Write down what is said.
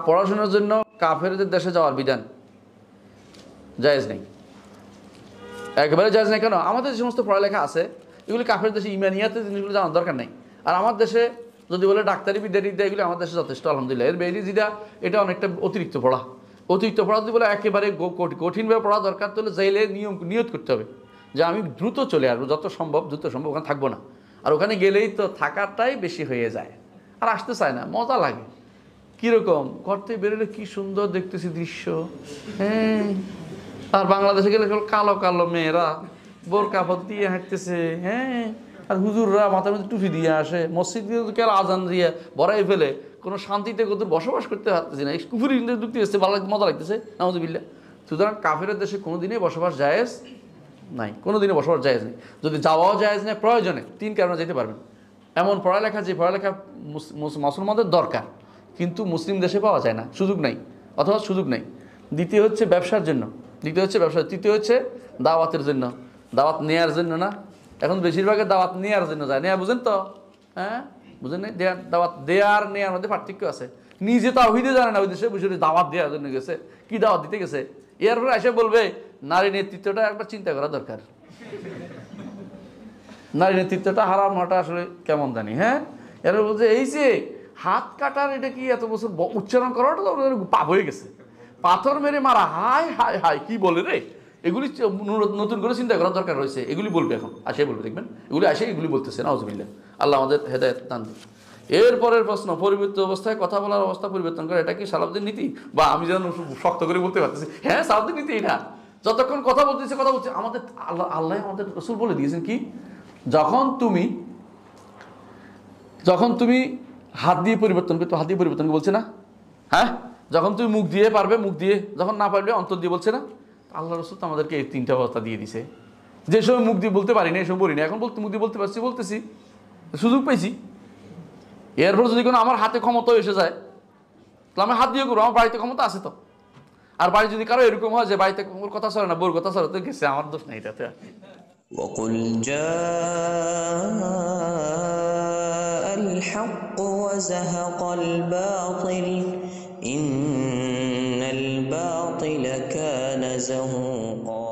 পড়াশোনার জন্য কাফেরদের দেশে যাওয়ার বিধান জায়েজ নেই, একেবারে জায়েজ নেই। কেন? আমাদের যে সমস্ত পড়ালেখা আছে এগুলি কাফের দেশে ইমানিয়াতের জিনিসগুলো জানার দরকার নেই। আর আমার দেশে যদি বলে ডাক্তারি বিদ্যা এগুলি আমার দেশে যথেষ্ট, আলহামদুলিল্লাহ। এর বেরি যেটা এটা অনেকটা অতিরিক্ত পড়া যদি বলে একেবারে কঠিনভাবে পড়া দরকার, তাহলে যাইলে নিয়ত করতে হবে যে আমি দ্রুত চলে আসবো, যত সম্ভব ওখানে থাকবো না। আর ওখানে গেলেই তো থাকাটাই বেশি হয়ে যায়, আর আসতে চায় না, মজা লাগে। কীরকম ঘর থেকে বেরোলে কী সুন্দর দেখতেছি দৃশ্য, হ্যাঁ। আর বাংলাদেশে গেলে কালো কালো মেয়েরা বোরকা দিয়ে হাঁটতেছে, হ্যাঁ। আর হুজুররা মাথার মধ্যে টুপি দিয়ে আসে, মসজিদ দিয়ে কেন আজান দিয়ে ভরাই ফেলে, কোনো শান্তিতে কোথাও বসবাস করতে পারতেছি না, কুফুরি ঢুকতে এসছে, ভালো মজা লাগতেছে, নাউজুবিল্লাহ। সুতরাং কাফেরের দেশে কোনোদিনই বসবাস জায়েজ নাই, কোনোদিনই বসবাস জায়েজ নেই। যদি যাওয়াও জায়েজ নেই, প্রয়োজনে 3 কারণে যেতে পারবেন। এমন পড়ালেখা যে পড়ালেখা মুসলমানদের দরকার, কিন্তু মুসলিম দেশে পাওয়া যায় না, সুযোগ নাই, অথবা সুযোগ নেই। দ্বিতীয় হচ্ছে ব্যবসার জন্য, তৃতীয় হচ্ছে দাওয়াতের জন্য, দাওয়াত নেয়ার জন্য না। এখন বেশিরভাগের দাওয়াত নেয়ার জন্য যায়, নেয়া বুঝেন তো, হ্যাঁ বুঝেন না? দাওয়াত দেয়ার নেয়ার মধ্যে পার্থক্য আছে। নিজে তাওহীদে জানে না, ওই দেশে বসে দাওয়াত দেওয়ার জন্য গেছে, কি দাওয়াত দিতে গেছে। এরপরে এসে বলবে নারী নেতৃত্বটা একবার চিন্তা করা দরকার, নারী নেতৃত্বটা হারাম হওয়াটা আসলে কেমন জানি, হ্যাঁ। এর বলছে এই যে হাত কাটার এটা কি এত বছর উচ্চারণ করাটা তো পাপ হয়ে গেছে, পাথর মেরে মারা, হায় হায় হায় কি বলে রে। এগুলি নতুন করে চিন্তা করার দরকার রয়েছে, এগুলি বলবে এখন আসে বলবে, দেখবেন এগুলি বলতেছে না, আউযুবিল্লাহ। আল্লাহ আমাদের হেদায়েত দান করুন। এরপরের প্রশ্ন, পরিবর্তিত অবস্থায় কথা বলার অবস্থা পরিবর্তন করে, এটা কি সালাফদের নীতি? বা আমি যেন শক্ত করে বলতে পারতেছি, হ্যাঁ সালাফদের নীতি এটা। যতক্ষণ কথা বলছে আমাদের আল্লাহ আমাদের রাসূল বলে দিয়েছেন কি, যখন তুমি হাত দিয়ে পরিবর্তন করতে, হাত দিয়ে পরিবর্তন বলছে না, হ্যাঁ। যখন তুমি মুখ দিয়ে পারবে মুখ দিয়ে, যখন না পারবে অন্তর দিয়ে, বলছে না। আল্লাহ রাসূল তো আমাদেরকে এই 3টা অবস্থা দিয়ে দিছে। যে সময় মুখ দিয়ে বলতে পারি না, এই সময় বলি না, এখন মুখ দিয়ে বলতে পারছি, বলতেছি, সুযোগ পেয়েছি। এরপর যদি কোনো আমার হাতে ক্ষমতা এসে যায়, তাহলে আমি হাত দিয়ে করবো, আমার বাড়িতে ক্ষমতা আছে তো। আর বাড়ি যদি কারো এরকম হয় যে বাড়িতে কথা চলে না, বোর কথা চলে, তো গেছে, আমার দোষ নেই এটাতে। وقل جاء الحق وزهق الباطل إن الباطل كان زهوقا